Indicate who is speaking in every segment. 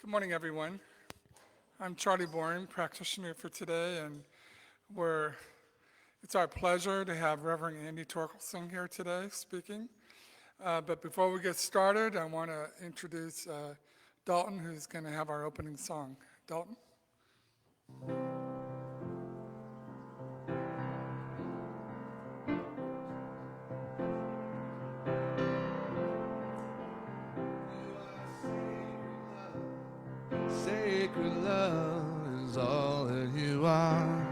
Speaker 1: Good morning, everyone. I'm Charlie Bourne, practitioner for today, and it's our pleasure to have Reverend Andy Torkelson here today speaking. But before we get started, I want to introduce Dalton, who's going to have our opening song. Dalton?
Speaker 2: Sacred love is all that you are.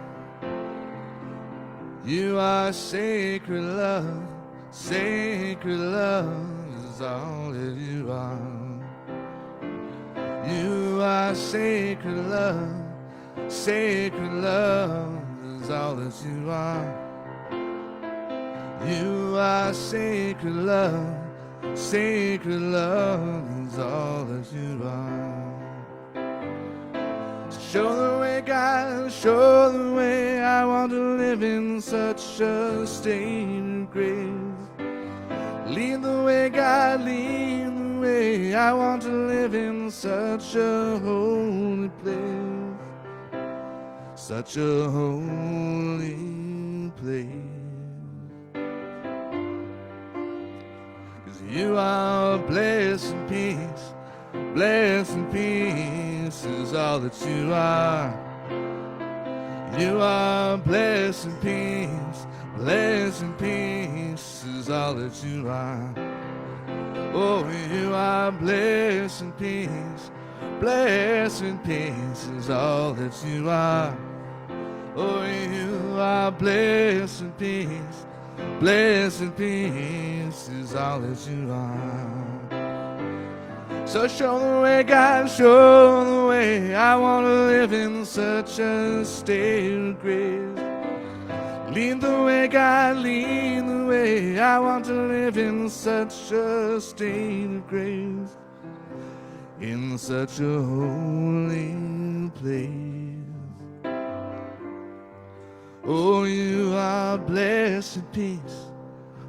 Speaker 2: You are sacred love. Sacred love is all that you are. You are sacred love. Sacred love is all that you are. You are sacred love. Sacred love is all that you are. Show the way, God, show the way. I want to live in such a state of grace. Lead the way, God, lead the way. I want to live in such a holy place. Such a holy place. 'Cause you are blessed in peace. Blessed in peace is all that you are. You are blessed in peace. Blessed in peace is all that you are. Oh, you are blessed in peace. Blessed in peace is all that you are. Oh, you are blessed in peace. Blessed in peace is all that you are. So show the way, God, show the way. I want to live in such a state of grace. Lead the way, God, lead the way. I want to live in such a state of grace. In such a holy place. Oh, you are blessed in peace.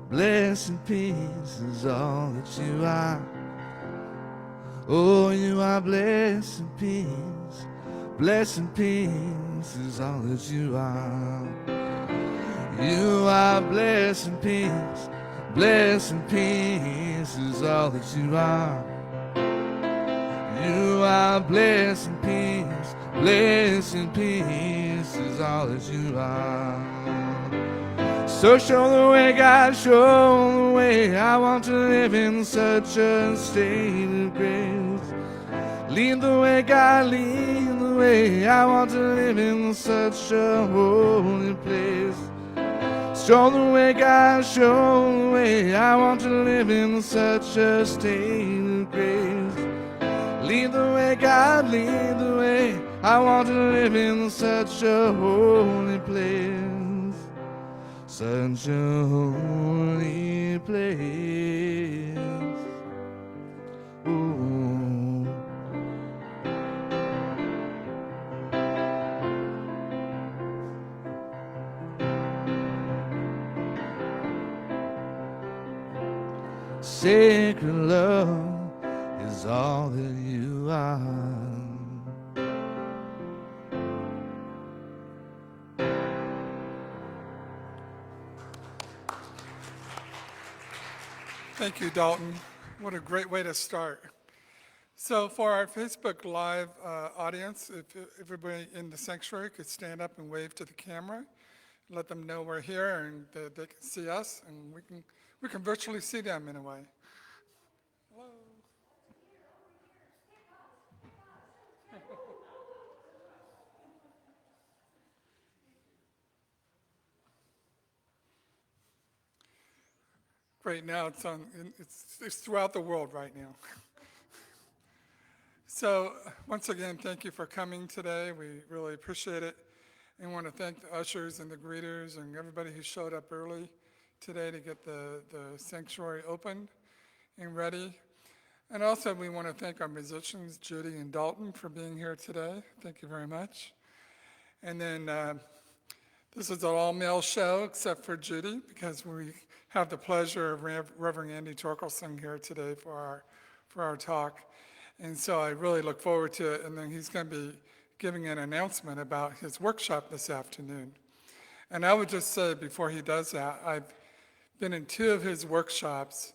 Speaker 2: Blessed in peace is all that you are. Oh, you are blessed in peace. Blessed in peace is all that you are. You are blessed in peace. Blessed in peace is all that you are. You are blessed in peace. Blessed in peace is all that you are. So show the way, God, show the way. I want to live in such a state of grace. Lead the way, God, lead the way. I want to live in such a holy place. Show the way, God, show the way. I want to live in such a state of grace. Lead the way, God, lead the way. I want to live in such a holy place. Such a holy place. Ooh. Sacred love is all that you are.
Speaker 1: Thank you, Dalton. What a great way to start. So for our Facebook Live audience, if everybody in the sanctuary could stand up and wave to the camera, let them know we're here and that they can see us, and we can virtually see them in a way. Hello. Great, now it's throughout the world right now. So once again, thank you for coming today. We really appreciate it. And want to thank the ushers and the greeters and everybody who showed up early today to get the sanctuary opened and ready. And also we want to thank our musicians, Judy and Dalton, for being here today. Thank you very much. And then this is an all-male show except for Judy, because we have the pleasure of Reverend Andy Torkelson here today for our talk. And so I really look forward to it. And then he's going to be giving an announcement about his workshop this afternoon. And I would just say before he does that, I've been in 2 of his workshops,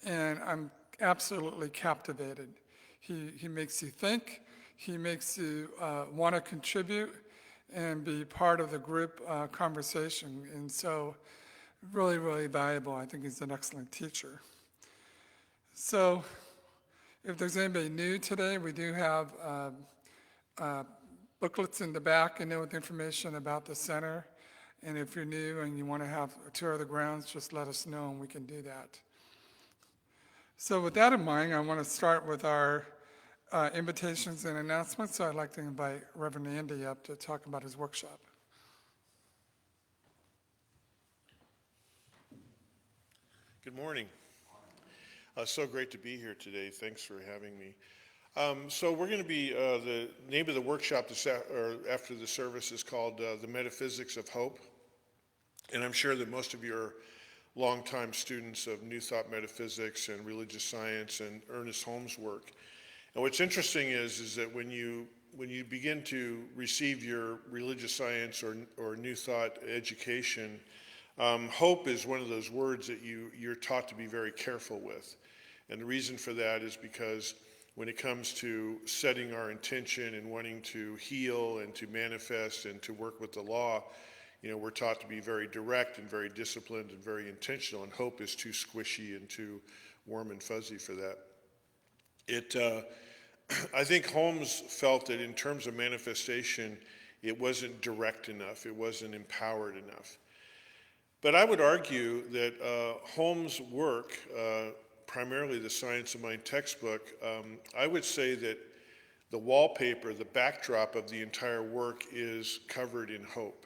Speaker 1: and I'm absolutely captivated. He makes you think, he makes you want to contribute and be part of the group conversation. And so really, really valuable. I think he's an excellent teacher. So if there's anybody new today, we do have booklets in the back and with information about the center. And if you're new and you want to have a tour of the grounds, just let us know and we can do that. So with that in mind, I want to start with our invitations and announcements. So I'd like to invite Reverend Andy up to talk about his workshop.
Speaker 3: Good morning. So great to be here today. Thanks for having me. So we're going to be, the name of the workshop after the service is called The Metaphysics of Hope. And I'm sure that most of you are longtime students of New Thought metaphysics and religious science and Ernest Holmes' work. And what's interesting is that when you begin to receive your religious science or New Thought education, hope is one of those words that you're taught to be very careful with. And the reason for that is because when it comes to setting our intention and wanting to heal and to manifest and to work with the law, we're taught to be very direct and very disciplined and very intentional, and hope is too squishy and too warm and fuzzy for that. I think Holmes felt that in terms of manifestation, it wasn't direct enough, it wasn't empowered enough. But I would argue that Holmes' work, primarily the Science of Mind textbook, I would say that the wallpaper, the backdrop of the entire work is covered in hope.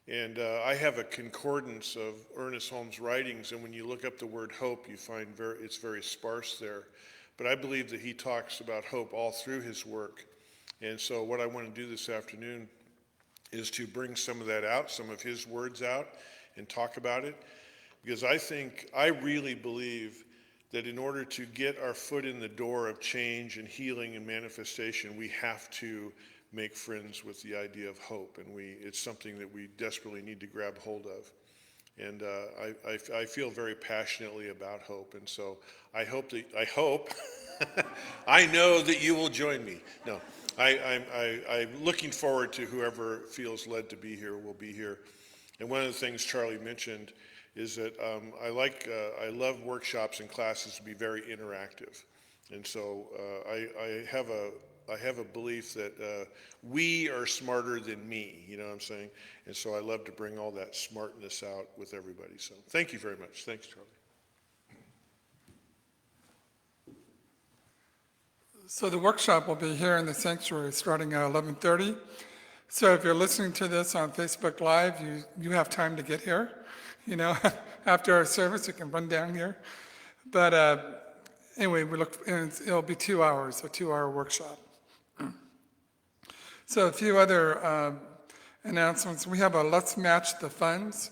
Speaker 3: And I have a concordance of Ernest Holmes' writings, and when you look up the word hope, you find it's very sparse there. But I believe that he talks about hope all through his work. And so what I want to do this afternoon is to bring some of that out, some of his words out, and talk about it. Because I really believe that in order to get our foot in the door of change and healing and manifestation, we have to make friends with the idea of hope, and it's something that we desperately need to grab hold of. And I feel very passionately about hope, and so I hope I know that you will join me. No, I'm looking forward to whoever feels led to be here will be here. And one of the things Charlie mentioned is that I love workshops and classes to be very interactive. And so I have a belief that we are smarter than me, you know what I'm saying? And so I love to bring all that smartness out with everybody. So thank you very much. Thanks, Charlie.
Speaker 1: So the workshop will be here in the sanctuary starting at 11:30. So if you're listening to this on Facebook Live, you have time to get here. After our service, you can run down here. But anyway, it'll be 2 hours, a 2-hour workshop. So a few other announcements. We have a Let's Match the Funds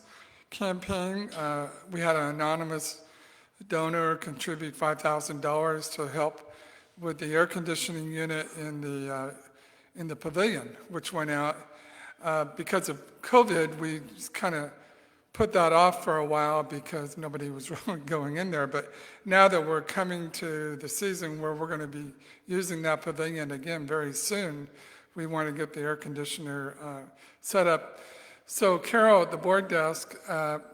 Speaker 1: campaign. We had an anonymous donor contribute $5,000 to help with the air conditioning unit in the pavilion, which went out. Because of COVID, we just kind of put that off for a while because nobody was really going in there. But now that we're coming to the season where we're going to be using that pavilion again very soon, we want to get the air conditioner set up. So Carol at the board desk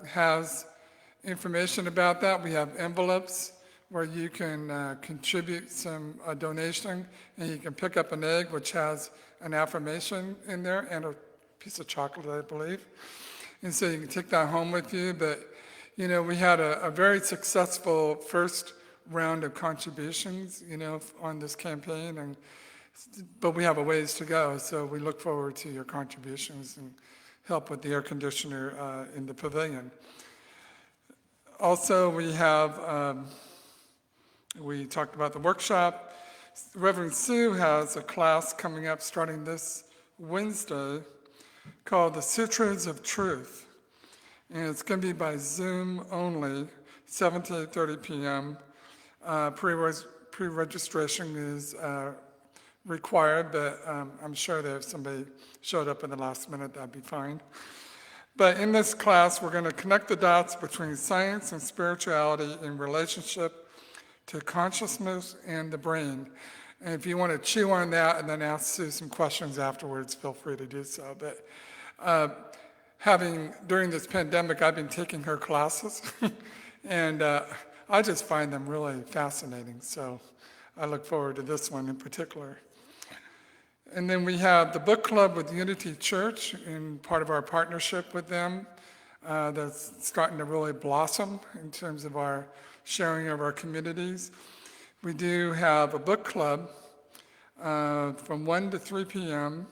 Speaker 1: has information about that. We have envelopes where you can contribute some donation, and you can pick up an egg which has an affirmation in there and a piece of chocolate, I believe. And so you can take that home with you. But, we had a very successful first round of contributions, on this campaign. But we have a ways to go. So we look forward to your contributions and help with the air conditioner in the pavilion. Also, we talked about the workshop. Reverend Sue has a class coming up starting this Wednesday called The Sutras of Truth. And it's going to be by Zoom only, 7 to 8:30 p.m. pre-registration is required, but I'm sure that if somebody showed up in the last minute, that'd be fine. But in this class, we're going to connect the dots between science and spirituality in relationship to consciousness and the brain. And if you want to chew on that and then ask Sue some questions afterwards, feel free to do so. But during this pandemic, I've been taking her classes, and I just find them really fascinating. So I look forward to this one in particular. And then we have the book club with Unity Church, in part of our partnership with them, that's starting to really blossom in terms of our sharing of our communities. We do have a book club from 1 to 3 p.m.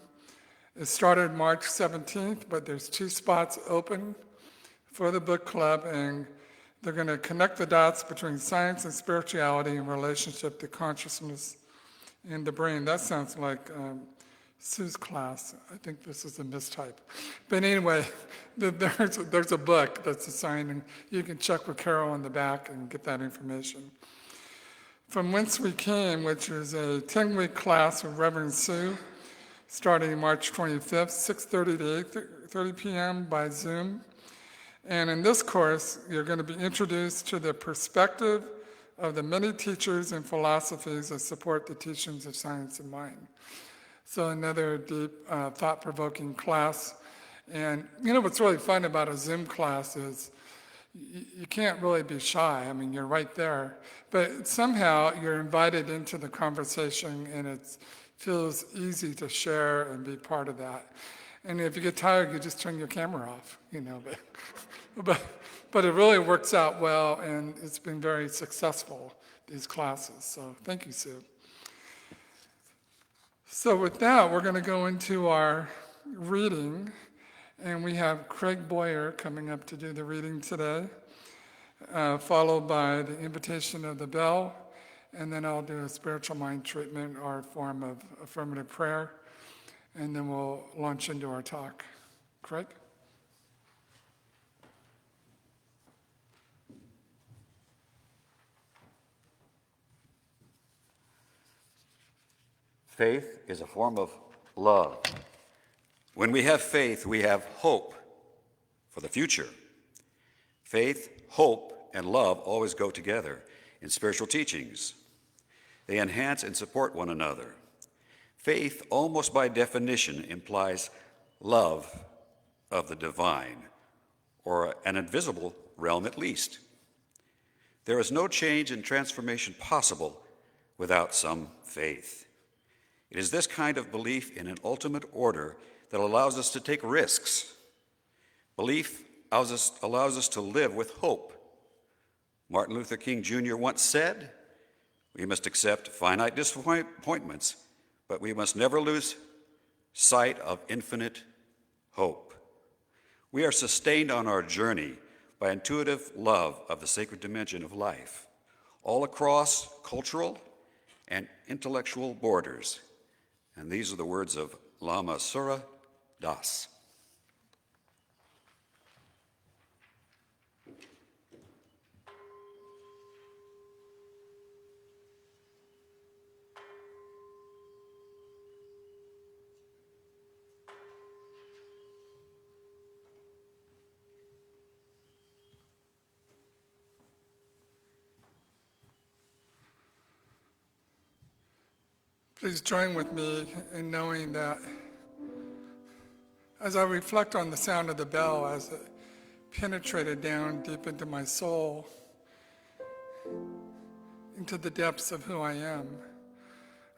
Speaker 1: It started March 17th, but there's 2 spots open for the book club, and they're going to connect the dots between science and spirituality in relationship to consciousness and the brain. That sounds like Sue's class. I think this is a mistype. But anyway, there's a book that's assigned, and you can check with Carol in the back and get that information. From Whence We Came, which is a 10-week class with Reverend Sue, starting March 25th, 6:30 to 8:30 p.m. by Zoom. And in this course, you're going to be introduced to the perspective of the many teachers and philosophies that support the teachings of science and mind. So another deep, thought-provoking class. And you know what's really fun about a Zoom class is you can't really be shy. I mean, you're right there. But somehow you're invited into the conversation, and it feels easy to share and be part of that. And if you get tired, you just turn your camera off, you know. But it really works out well, and it's been very successful, these classes. So thank you, Sue. So with that, we're going to go into our reading, and we have Craig Boyer coming up to do the reading today, followed by the invitation of the bell, and then I'll do a spiritual mind treatment or a form of affirmative prayer, and then we'll launch into our talk. Craig?
Speaker 4: Faith is a form of love. When we have faith, we have hope for the future. Faith, hope, and love always go together in spiritual teachings. They enhance and support one another. Faith, almost by definition, implies love of the divine, or an invisible realm at least. There is no change and transformation possible without some faith. It is this kind of belief in an ultimate order that allows us to take risks. Belief allows us to live with hope. Martin Luther King Jr. once said, "We must accept finite disappointments, but we must never lose sight of infinite hope." We are sustained on our journey by intuitive love of the sacred dimension of life, all across cultural and intellectual borders. And these are the words of Lama Sura Das.
Speaker 1: Please join with me in knowing that as I reflect on the sound of the bell as it penetrated down deep into my soul, into the depths of who I am,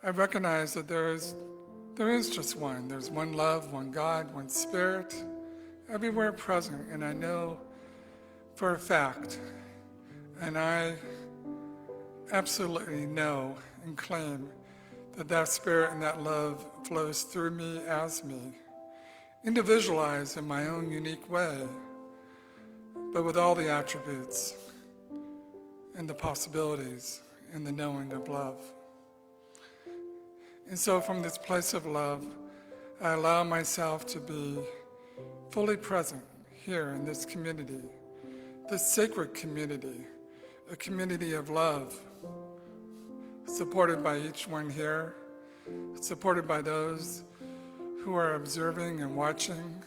Speaker 1: I recognize that there is just one. There's one love, one God, one Spirit, everywhere present. And I know for a fact, and I absolutely know and claim that Spirit and that love flows through me as me, individualized in my own unique way, but with all the attributes and the possibilities and the knowing of love. And so from this place of love, I allow myself to be fully present here in this community, this sacred community, a community of love, supported by each one here, supported by those who are observing and watching,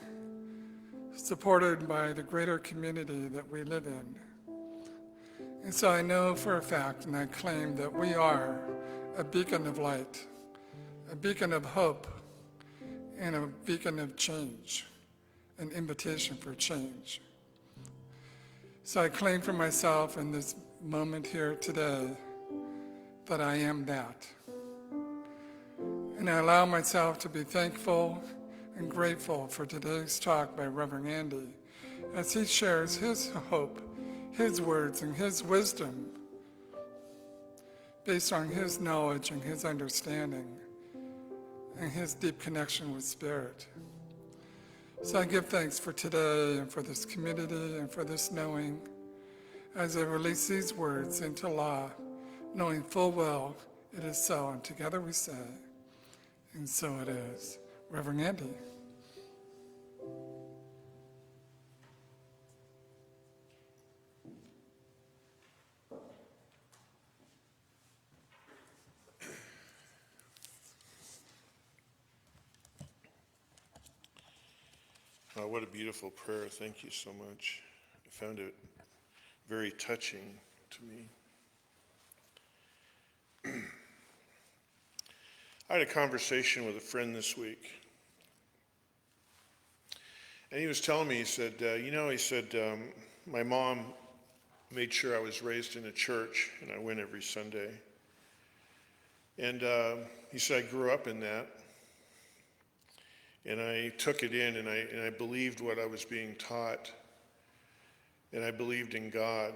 Speaker 1: supported by the greater community that we live in. And so I know for a fact, and I claim that we are a beacon of light, a beacon of hope, and a beacon of change, an invitation for change. So I claim for myself in this moment here today that I am that. And I allow myself to be thankful and grateful for today's talk by Reverend Andy as he shares his hope, his words, and his wisdom based on his knowledge and his understanding and his deep connection with Spirit. So I give thanks for today and for this community and for this knowing as I release these words into law, knowing full well it is so, and together we say, and so it is. Reverend Andy.
Speaker 3: What a beautiful prayer. Thank you so much. I found it very touching to me. I had a conversation with a friend this week. And he was telling me, he said, my mom made sure I was raised in a church, and I went every Sunday. And he said, I grew up in that. And I took it in, and I believed what I was being taught. And I believed in God.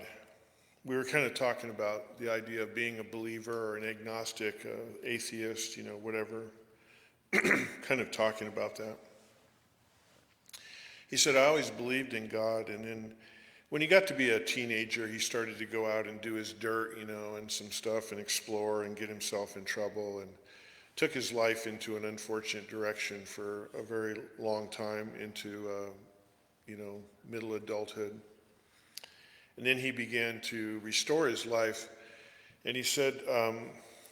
Speaker 3: We were kind of talking about the idea of being a believer or an agnostic, atheist, whatever. Kind of talking about that. He said, I always believed in God. And then when he got to be a teenager, he started to go out and do his dirt, and some stuff and explore and get himself in trouble, and took his life into an unfortunate direction for a very long time into, middle adulthood. And then he began to restore his life. And he said,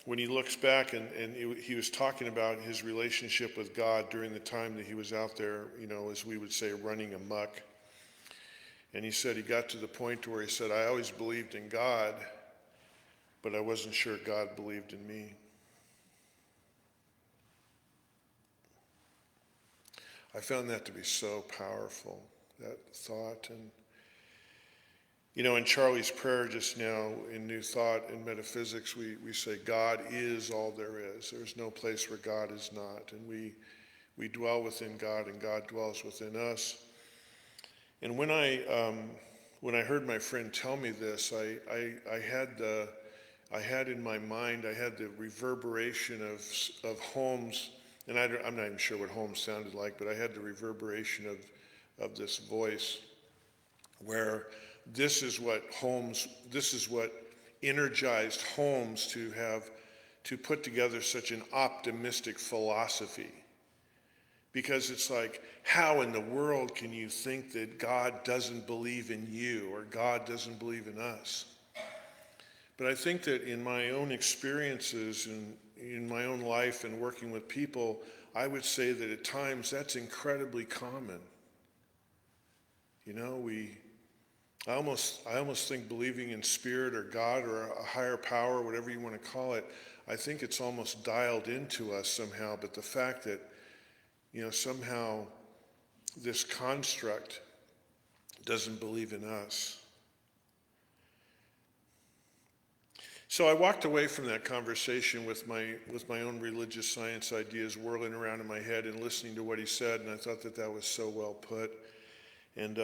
Speaker 3: when he looks back, and he was talking about his relationship with God during the time that he was out there, as we would say, running amok. And he said he got to the point where he said, I always believed in God, but I wasn't sure God believed in me. I found that to be so powerful, that thought. And, in Charlie's prayer just now, in New Thought and Metaphysics, we say God is all there is. There's no place where God is not. And we dwell within God, and God dwells within us. And when I heard my friend tell me this, I had in my mind, I had the reverberation of Holmes. And I'm not even sure what Holmes sounded like, but I had the reverberation of this voice where this is what energized Holmes to put together such an optimistic philosophy. Because it's like, how in the world can you think that God doesn't believe in you or God doesn't believe in us? But I think that in my own experiences and in my own life and working with people, I would say that at times that's incredibly common. I almost think believing in spirit or God or a higher power, whatever you want to call it, I think it's almost dialed into us somehow. But the fact that, somehow this construct doesn't believe in us. So I walked away from that conversation with my own religious science ideas whirling around in my head and listening to what he said, and I thought that was so well put. And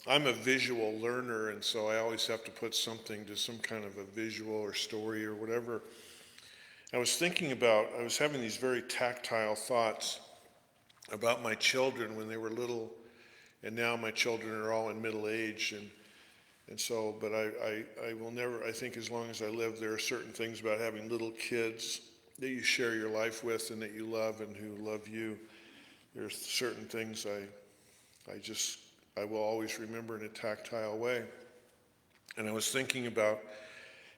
Speaker 3: I'm a visual learner, and so I always have to put something to some kind of a visual or story or whatever. I was having these very tactile thoughts about my children when they were little, and now my children are all in middle age, and so, but I will never, I think as long as I live, there are certain things about having little kids that you share your life with and that you love and who love you. There's certain things I will always remember in a tactile way. And I was thinking about,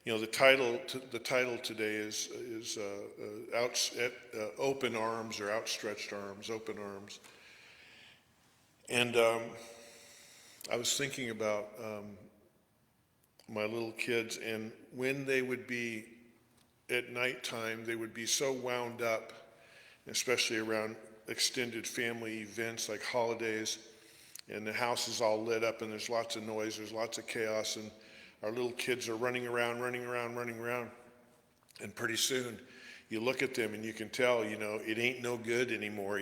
Speaker 3: The title today is open arms or outstretched arms, open arms. And I was thinking about my little kids, and when they would be at nighttime, they would be so wound up, especially around extended family events like holidays, and the house is all lit up and there's lots of noise, there's lots of chaos, and our little kids are running around. And pretty soon you look at them and you can tell, it ain't no good anymore.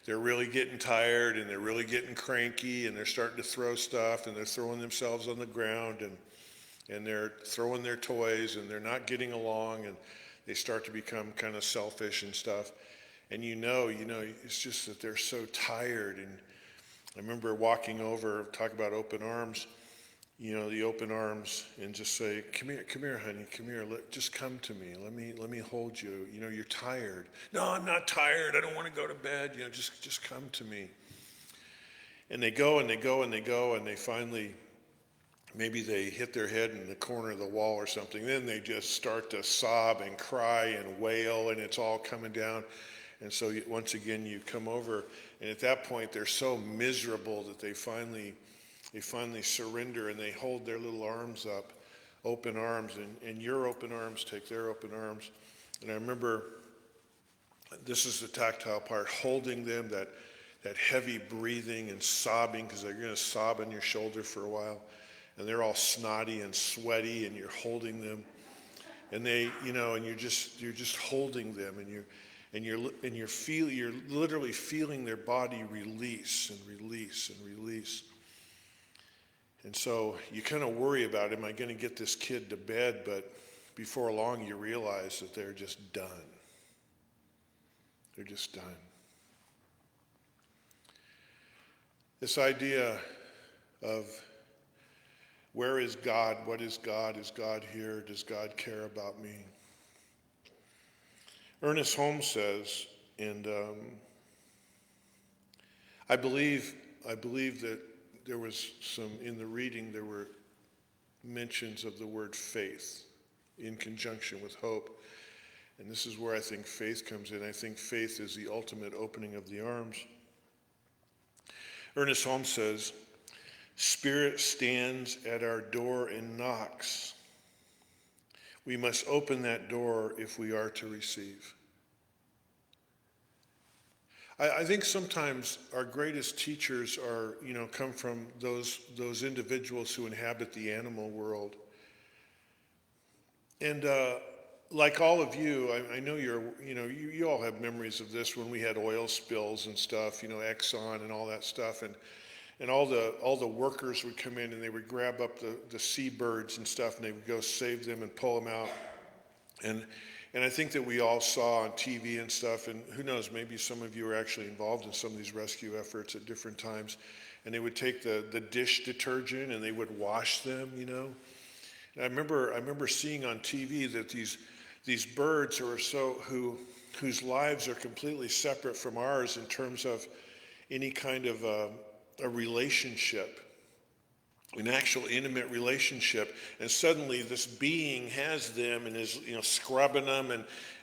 Speaker 3: They're really getting tired and they're really getting cranky and they're starting to throw stuff and they're throwing themselves on the ground and they're throwing their toys and they're not getting along and they start to become kind of selfish and stuff. And it's just that they're so tired. And I remember walking over, talk about open arms, the open arms, and just say, come here, honey, come here, just come to me, let me hold you, you're tired. No, I'm not tired, I don't want to go to bed, just come to me. And they go, and they finally, maybe they hit their head in the corner of the wall or something, then they just start to sob and cry and wail, and it's all coming down. And so once again, you come over, and at that point, they're so miserable that they finally surrender, and they hold their little arms up, open arms, and your open arms take their open arms. And I remember, this is the tactile part, holding them, that heavy breathing and sobbing, because they're going to sob on your shoulder for a while, and they're all snotty and sweaty, and you're holding them, and they, and you're just holding them, and you're literally feeling their body release and release and release. And so you kind of worry about, am I going to get this kid to bed? But before long, you realize that they're just done. They're just done. This idea of where is God? What is God? Is God here? Does God care about me? Ernest Holmes says, and I believe that there was in the reading, there were mentions of the word faith in conjunction with hope. And this is where I think faith comes in. I think faith is the ultimate opening of the arms. Ernest Holmes says, Spirit stands at our door and knocks. We must open that door if we are to receive. I think sometimes our greatest teachers are, come from those individuals who inhabit the animal world. And like all of you, I know you all have memories of this when we had oil spills and stuff, Exxon and all that stuff, and all the workers would come in and they would grab up the seabirds and stuff, and they would go save them and pull them out. And I think that we all saw on TV and stuff, and who knows, maybe some of you are actually involved in some of these rescue efforts at different times, and they would take the dish detergent and they would wash them, And I remember seeing on TV that these birds whose lives are completely separate from ours in terms of any kind of a relationship, an actual intimate relationship, and suddenly this being has them and is scrubbing them,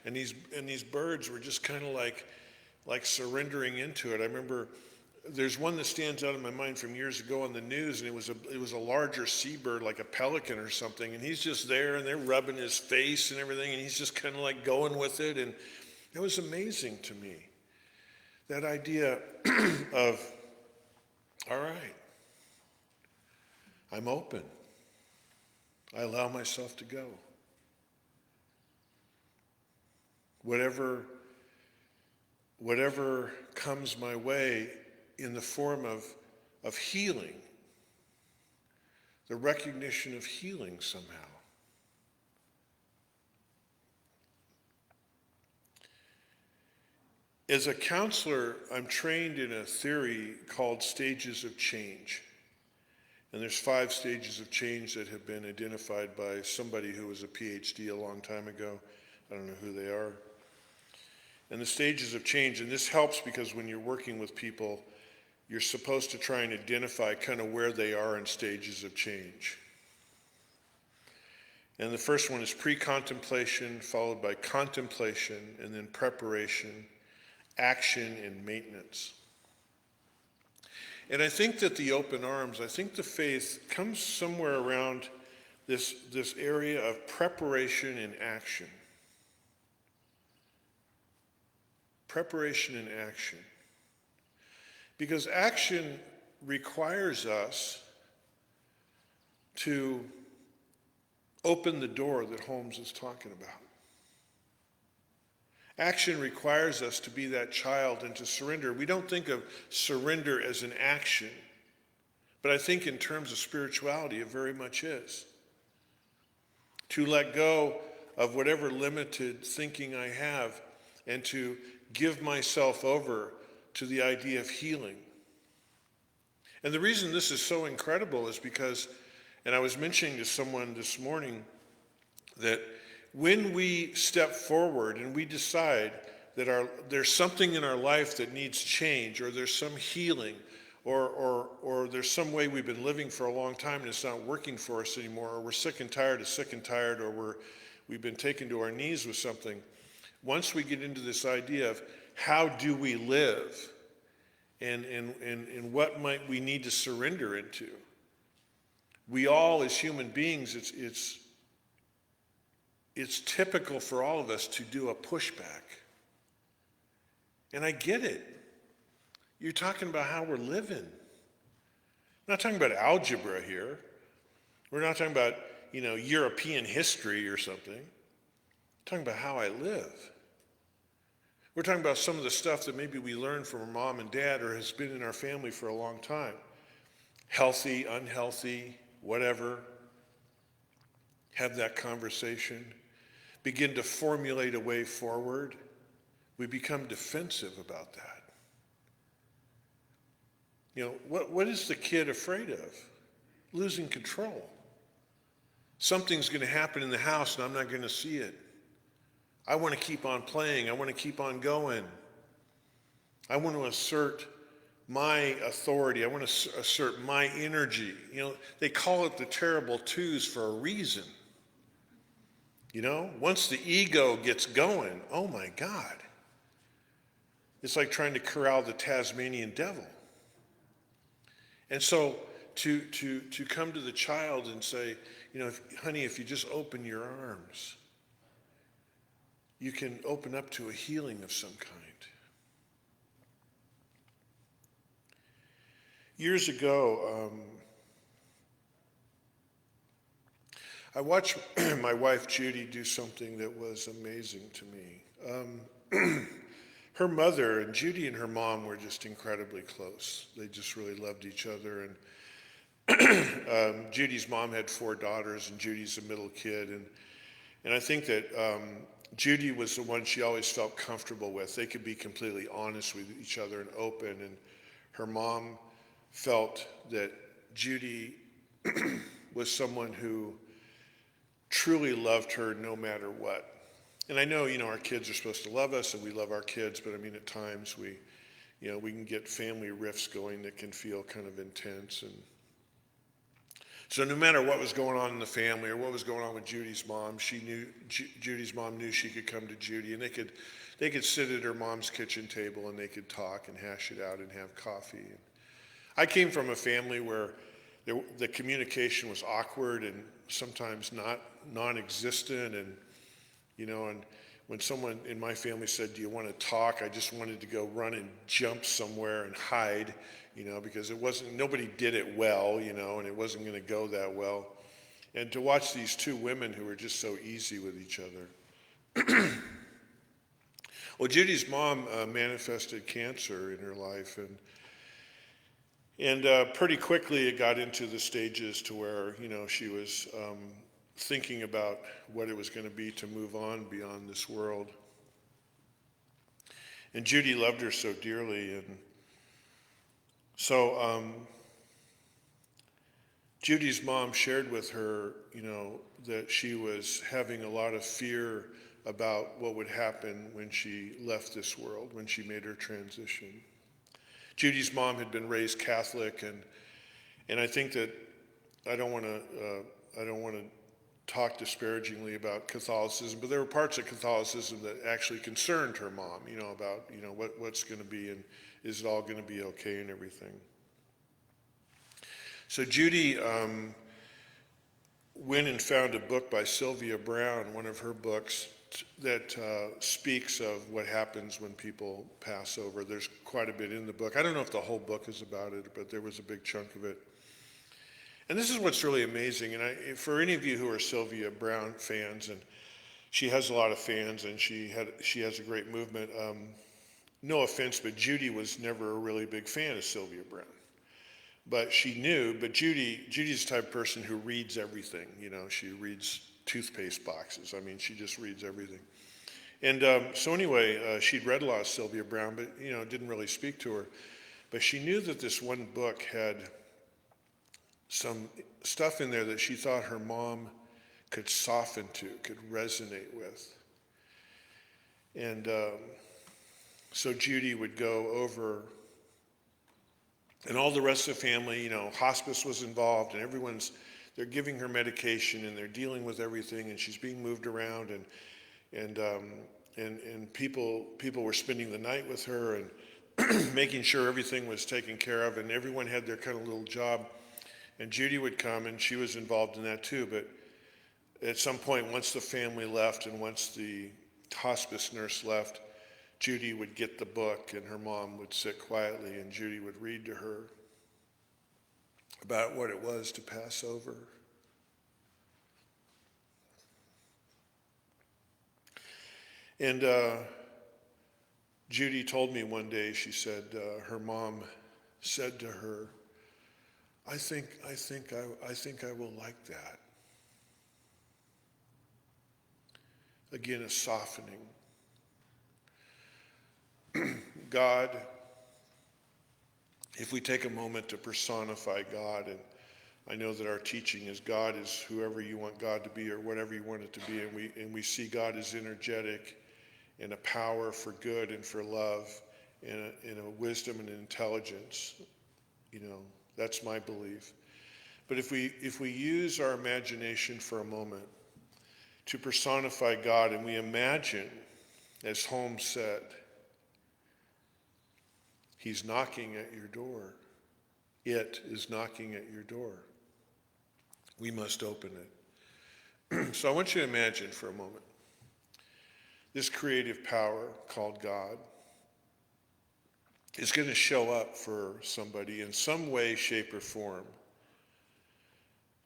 Speaker 3: and these birds were just kind of like surrendering into it. I remember there's one that stands out in my mind from years ago on the news, and it was a larger seabird, like a pelican or something, and he's just there and they're rubbing his face and everything, and he's just kind of like going with it, and it was amazing to me, that idea of, all right, I'm open. I allow myself to go. Whatever comes my way in the form of healing, the recognition of healing somehow. As a counselor, I'm trained in a theory called stages of change. And there's 5 stages of change that have been identified by somebody who was a PhD a long time ago. I don't know who they are. And the stages of change, and this helps because when you're working with people, you're supposed to try and identify kind of where they are in stages of change. And the first one is pre-contemplation, followed by contemplation, and then preparation, action, and maintenance. And I think that the open arms, I think the faith comes somewhere around this area of preparation and action. Preparation and action. Because action requires us to open the door that Holmes is talking about. Action requires us to be that child and to surrender. We don't think of surrender as an action, but I think in terms of spirituality, it very much is. To let go of whatever limited thinking I have and to give myself over to the idea of healing. And the reason this is so incredible is because, and I was mentioning to someone this morning, that when we step forward and we decide that there's something in our life that needs change, or there's some healing, or there's some way we've been living for a long time and it's not working for us anymore, or we're sick and tired, or we've been taken to our knees with something, once we get into this idea of how do we live and what might we need to surrender into, we all as human beings, it's typical for all of us to do a pushback. And I get it. You're talking about how we're living. We're not talking about algebra here. We're not talking about, European history or something. We're talking about how I live. We're talking about some of the stuff that maybe we learned from our mom and dad or has been in our family for a long time. Healthy, unhealthy, whatever. Have that conversation. Begin to formulate a way forward. We become defensive about that. What is the kid afraid of? Losing control. Something's going to happen in the house and I'm not going to see it. I want to keep on playing. I want to keep on going. I want to assert my authority. I want to assert my energy. They call it the terrible twos for a reason. Once the ego gets going, oh my God. It's like trying to corral the Tasmanian devil. And so to come to the child and say, honey, if you just open your arms, you can open up to a healing of some kind. Years ago, I watched my wife Judy do something that was amazing to me. Her mother, and Judy and her mom were just incredibly close. They just really loved each other. And Judy's mom had 4 daughters, and Judy's a middle kid. And I think that Judy was the one she always felt comfortable with. They could be completely honest with each other and open. And her mom felt that Judy was someone who truly loved her no matter what. And I know, our kids are supposed to love us and we love our kids, but at times we can get family rifts going that can feel kind of intense. And so no matter what was going on in the family or what was going on with Judy's mom, Judy's mom knew she could come to Judy, and they could sit at her mom's kitchen table and they could talk and hash it out and have coffee. And I came from a family where the communication was awkward and sometimes non-existent, and and when someone in my family said, do you want to talk? I just wanted to go run and jump somewhere and hide, because nobody did it well, and it wasn't going to go that well. And to watch these 2 women who were just so easy with each other. Well, Judy's mom manifested cancer in her life, and pretty quickly it got into the stages to where, she was thinking about what it was going to be to move on beyond this world. And Judy loved her so dearly, and so Judy's mom shared with her, that she was having a lot of fear about what would happen when she left this world, when she made her transition. Judy's mom had been raised Catholic, and I think that I don't want to talk disparagingly about Catholicism, but there were parts of Catholicism that actually concerned her mom, about, what's going to be and is it all going to be okay and everything. So Judy went and found a book by Sylvia Browne, one of her books, that speaks of what happens when people pass over. There's quite a bit in the book. I don't know if the whole book is about it, but there was a big chunk of it. And this is what's really amazing, and for any of you who are Sylvia Browne fans, and she has a lot of fans, and she has a great movement. No offense, but Judy was never a really big fan of Sylvia Browne. But she knew, but Judy's the type of person who reads everything, she reads toothpaste boxes. I mean, she just reads everything. And so anyway, she'd read a lot of Sylvia Browne, but, it didn't really speak to her. But she knew that this one book had some stuff in there that she thought her mom could soften to, could resonate with. And so Judy would go over, and all the rest of the family, hospice was involved, and they're giving her medication, and they're dealing with everything, and she's being moved around, and people were spending the night with her, and making sure everything was taken care of, and everyone had their kind of little job. And Judy would come, and she was involved in that too. But at some point, once the family left and once the hospice nurse left, Judy would get the book, and her mom would sit quietly, and Judy would read to her about what it was to pass over. And Judy told me one day, she said, her mom said to her, I think I will like that. Again, a softening. God, if we take a moment to personify God, and I know that our teaching is God is whoever you want God to be or whatever you want it to be, and we see God as energetic and a power for good and for love and a wisdom and an intelligence, that's my belief. But if we use our imagination for a moment to personify God, and we imagine, as Holmes said, He's knocking at your door. It is knocking at your door. We must open it. So I want you to imagine for a moment this creative power called God is going to show up for somebody in some way, shape, or form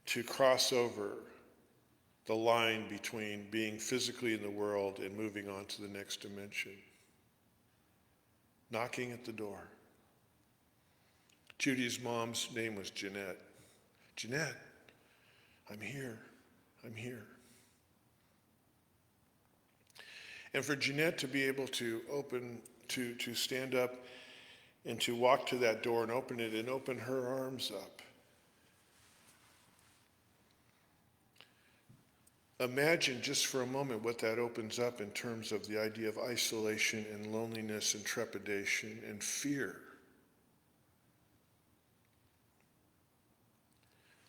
Speaker 3: to cross over the line between being physically in the world and moving on to the next dimension. Knocking at the door. Judy's mom's name was Jeanette. Jeanette, I'm here. I'm here. And for Jeanette to be able to to stand up and to walk to that door and open it and open her arms up. Imagine just for a moment what that opens up in terms of the idea of isolation and loneliness and trepidation and fear.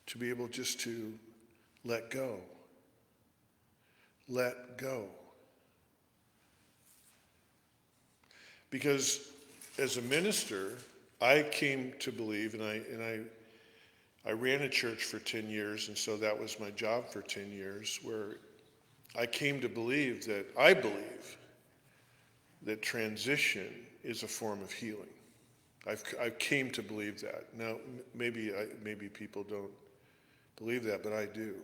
Speaker 3: To be able just to let go. Let go. Because as a minister, I came to believe, and I ran a church for 10 years, and so that was my job for 10 years, where I came to believe that, I believe that transition is a form of healing. I came to believe that. Now, maybe people don't believe that, but I do.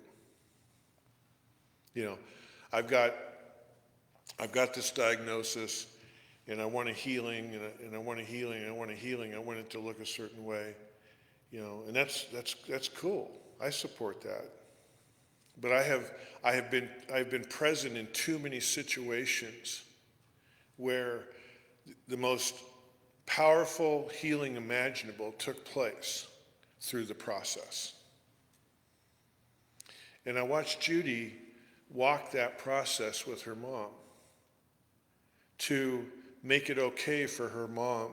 Speaker 3: I've got this diagnosis, and I want a healing, and I want a healing, and I want a healing. I want it to look a certain way. And that's cool. I support that. But I have been present in too many situations where the most powerful healing imaginable took place through the process. And I watched Judy walk that process with her mom to make it okay for her mom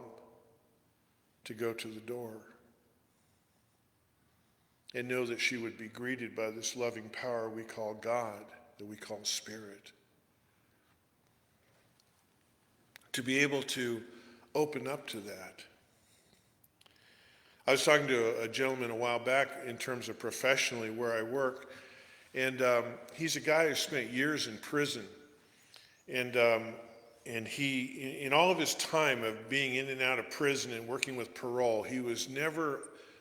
Speaker 3: to go to the door. and know that she would be greeted by this loving power we call God, that we call Spirit. To be able to open up to that. I was talking to a gentleman a while back in terms of professionally where I work, and he's a guy who spent years in prison. And he, in all of his time of being in and out of prison and working with parole, he was never,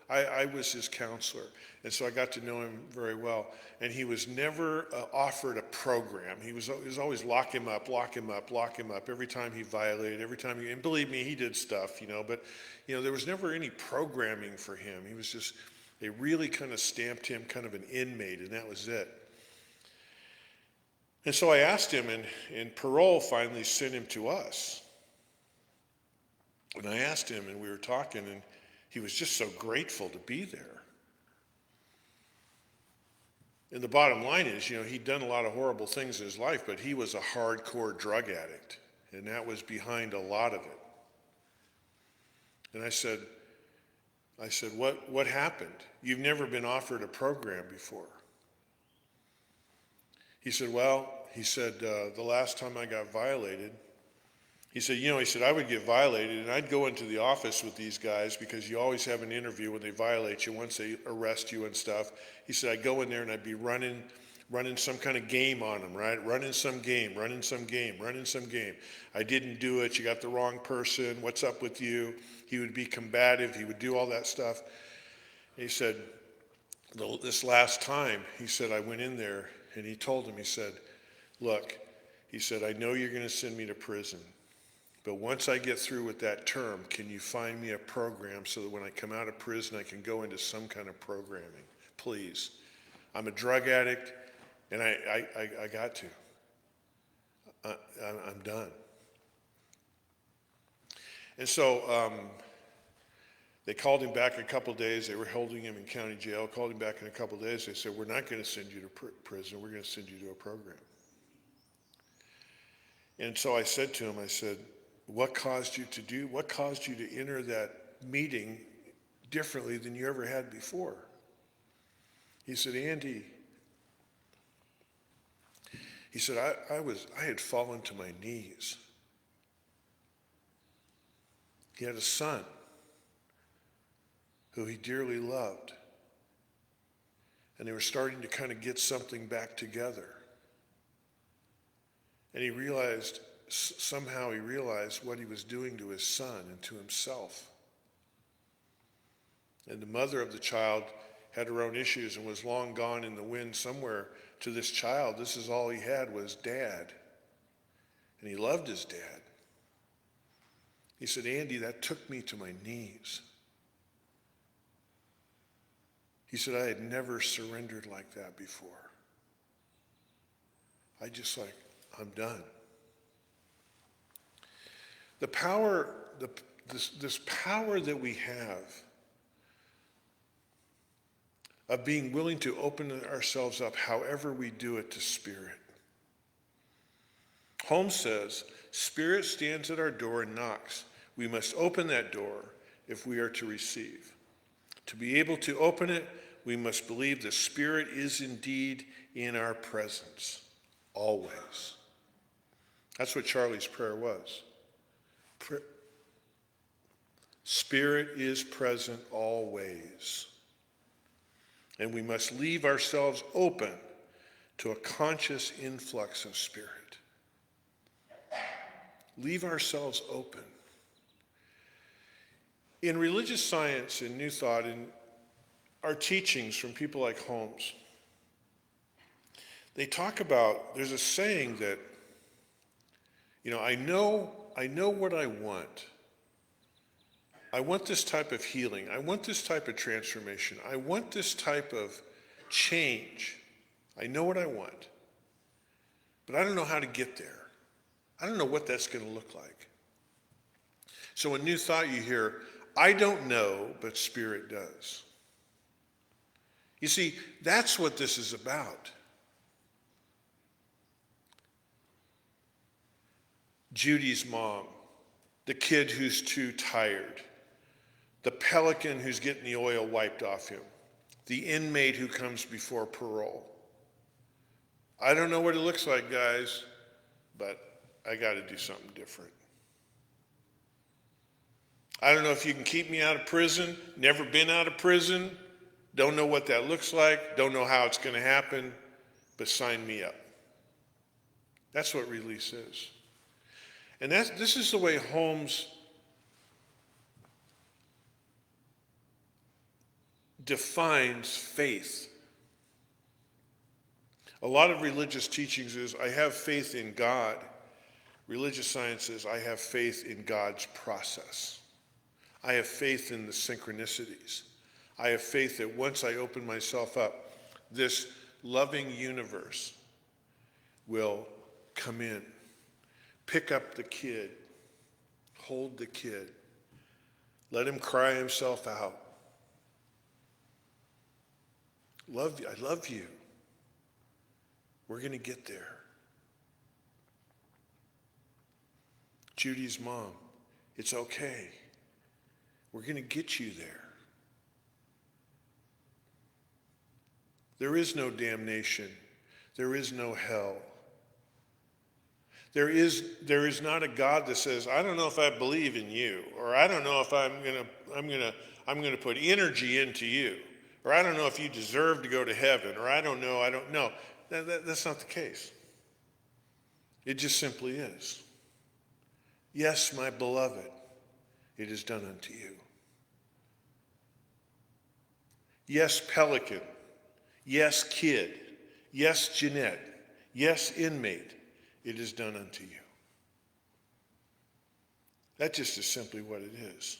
Speaker 3: I was his counselor, and so I got to know him very well. And he was never offered a program. He was always lock him up, lock him up, lock him up. Every time he violated, every time and believe me, he did stuff, but, there was never any programming for him. He was just, they really kind of stamped him kind of an inmate, and that was it. And so I asked him, and parole finally sent him to us. And I asked him, and we were talking, and he was just so grateful to be there. And the bottom line is, he'd done a lot of horrible things in his life, but he was a hardcore drug addict, and that was behind a lot of it. And I said, what happened? You've never been offered a program before. He said, the last time I got violated, he said, I would get violated, and I'd go into the office with these guys because you always have an interview when they violate you, once they arrest you and stuff. He said, I'd go in there and I'd be running some kind of game on them, right? Running some game. I didn't do it. You got the wrong person. What's up with you? He would be combative. He would do all that stuff. And he said, this last time, he said, I went in there, and he told him, he said, look, he said, I know you're going to send me to prison, but once I get through with that term, can you find me a program so that when I come out of prison, I can go into some kind of programming? Please. I'm a drug addict, and I got to. I'm done. And so they called him back a couple days. They were holding him in county jail. Called him back in a couple days. They said, we're not going to send you to prison. We're going to send you to a program. And so I said to him, what caused you to enter that meeting differently than you ever had before? He said, Andy, he said, I had fallen to my knees. He had a son who he dearly loved. And they were starting to kind of get something back together. And he realized what he was doing to his son and to himself. And the mother of the child had her own issues and was long gone in the wind somewhere. To this child, this is all he had was dad. And he loved his dad. He said, Andy, that took me to my knees. He said, I had never surrendered like that before. I'm done. The power, this power that we have of being willing to open ourselves up, however we do it, to Spirit. Holmes says, Spirit stands at our door and knocks. We must open that door if we are to receive. To be able to open it, we must believe the Spirit is indeed in our presence, always. That's what Charlie's prayer was. Spirit is present always. And we must leave ourselves open to a conscious influx of Spirit. Leave ourselves open. In religious science and New Thought, in our teachings from people like Holmes, they talk about, there's a saying that, I know what I want. I want this type of healing. I want this type of transformation. I want this type of change. I know what I want. But I don't know how to get there. I don't know what that's going to look like. So in New Thought you hear, I don't know, but Spirit does. You see, that's what this is about. Judy's mom, the kid who's too tired, the pelican who's getting the oil wiped off him, the inmate who comes before parole. I don't know what it looks like, guys, but I got to do something different. I don't know if you can keep me out of prison, never been out of prison, don't know what that looks like, don't know how it's going to happen, but sign me up. That's what release is. And this is the way Holmes defines faith. A lot of religious teachings is, I have faith in God. Religious science is, I have faith in God's process. I have faith in the synchronicities. I have faith that once I open myself up, this loving universe will come in, pick up the kid, hold the kid, let him cry himself out. Love you. I love you. We're going to get there. Judy's mom, it's okay. We're going to get you there. There is no damnation. There is no hell. There is not a God that says, I don't know if I believe in you, or I don't know if I'm going to put energy into you, or I don't know if you deserve to go to heaven, or I don't know. That's not the case. It just simply is. Yes, my beloved, it is done unto you. Yes, Pelican. Yes, kid. Yes, Jeanette. Yes, inmate. It is done unto you. That just is simply what it is.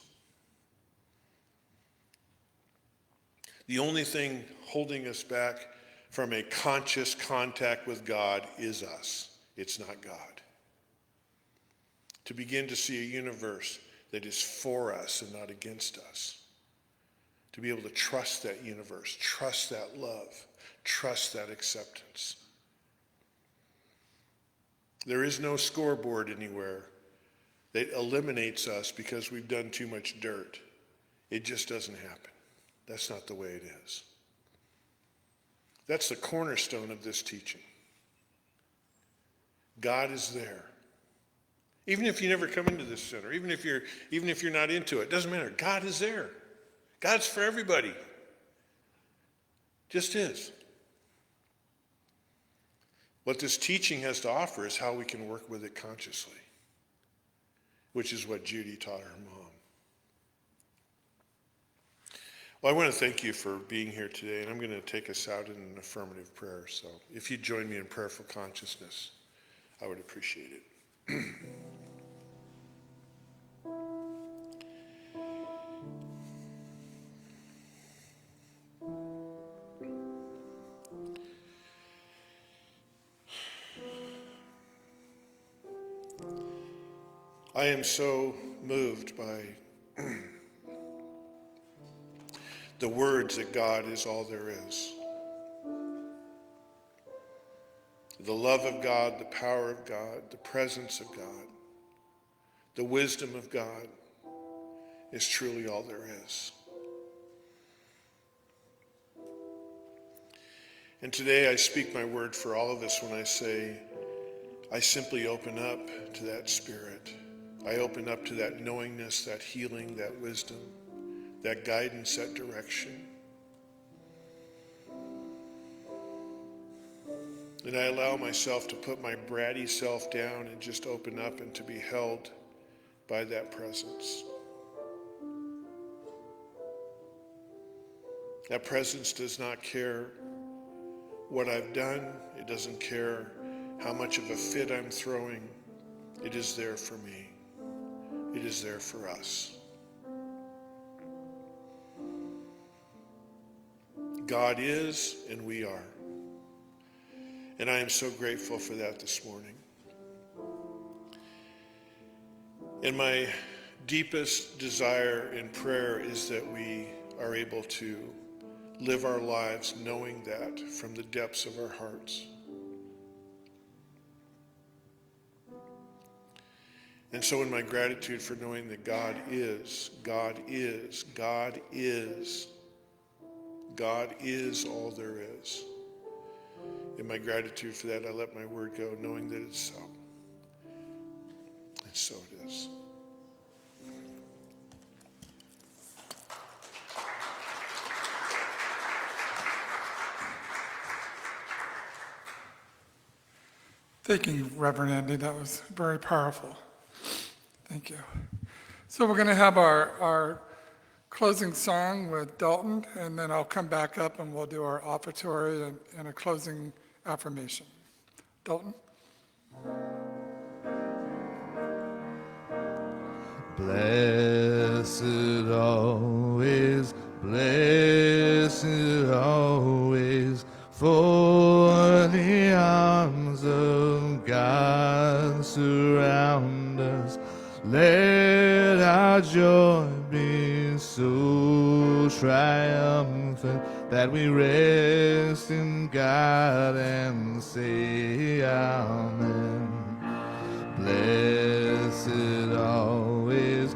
Speaker 3: The only thing holding us back from a conscious contact with God is us. It's not God. To begin to see a universe that is for us and not against us. To be able to trust that universe, trust that love, trust that acceptance. There is no scoreboard anywhere that eliminates us because we've done too much dirt. It just doesn't happen. That's not the way it is. That's the cornerstone of this teaching. God is there. Even if you never come into this center, even if you're not into it, doesn't matter. God is there. God's for everybody. Just is. What this teaching has to offer is how we can work with it consciously, which is what Judy taught her mom. Well, I want to thank you for being here today, and I'm going to take us out in an affirmative prayer. So if you'd join me in prayerful consciousness, I would appreciate it. I am so moved by the words that God is all there is. The love of God, the power of God, the presence of God, the wisdom of God is truly all there is. And today I speak my word for all of us when I say, I simply open up to that spirit. I open up to that knowingness, that healing, that wisdom, that guidance, that direction. And I allow myself to put my bratty self down and just open up and to be held by that presence. That presence does not care what I've done. It doesn't care how much of a fit I'm throwing. It is there for me. It is there for us. God is, and we are. And I am so grateful for that this morning. And my deepest desire in prayer is that we are able to live our lives knowing that from the depths of our hearts. And so in my gratitude for knowing that God is, God is, God is, God is all there is. In my gratitude for that, I let my word go, knowing that it's so. And so it is.
Speaker 1: Thank you, Reverend Andy. That was very powerful. Thank you. So we're going to have our closing song with Dalton, and then I'll come back up and we'll do our offertory and a closing affirmation. Dalton?
Speaker 2: Blessed always, for the arms of God surround us. Let our joy be so triumphant that we rest in God and say Amen. Blessed always,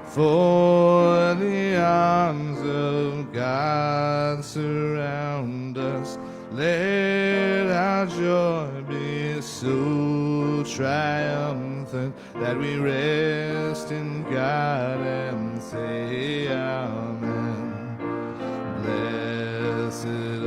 Speaker 2: for the arms of God surround us. Let our joy be so triumphant that we rest in God and say Amen. Blessed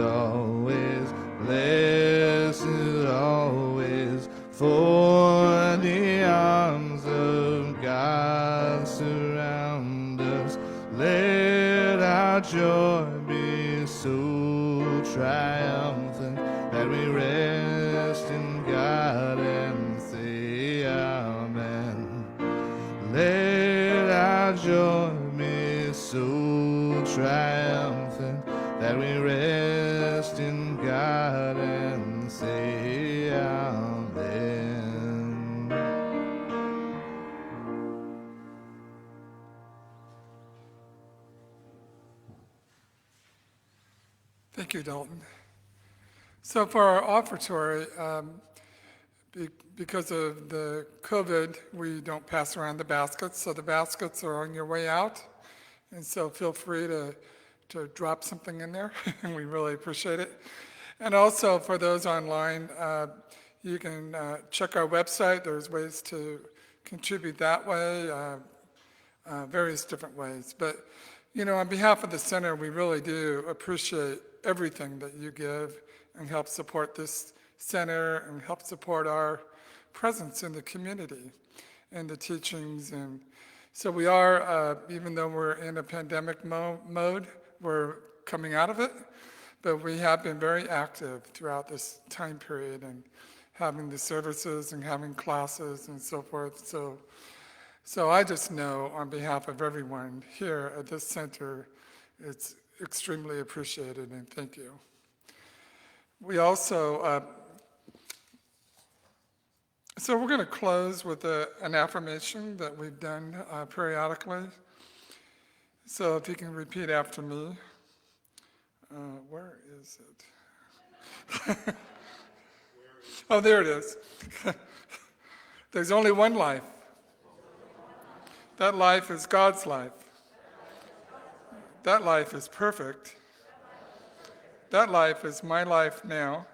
Speaker 2: always, for the arms of God surround us. Let our joy be so triumphant that we rest in God and say Amen. Let our joy be so triumphant that we rest in God and say Amen.
Speaker 1: Thank you, Dalton. So for our offertory, because of the COVID, we don't pass around the baskets, so the baskets are on your way out. And so feel free to drop something in there, and we really appreciate it. And also for those online, you can check our website. There's ways to contribute that way, various different ways. But, on behalf of the center, we really do appreciate everything that you give and help support this center and help support our presence in the community and the teachings. And so we are, even though we're in a pandemic mode, we're coming out of it, but we have been very active throughout this time period and having the services and having classes and so forth. So I just know on behalf of everyone here at this center, it's extremely appreciated, and thank you. We also, so we're going to close with an affirmation that we've done periodically. So if you can repeat after me. Where is it? Oh, there it is. There's only one life. That life is God's life. That life is perfect. That life is my life now.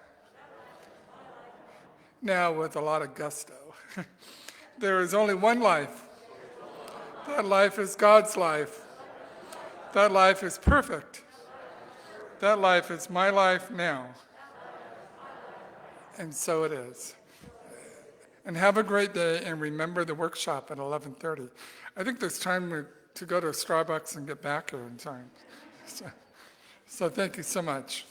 Speaker 1: Now with a lot of gusto. There is only one life. That life is God's life. That life is perfect. That life is my life now. And so it is. And have a great day, and remember the workshop at 11:30. I think there's time to go to Starbucks and get back here in time. So thank you so much.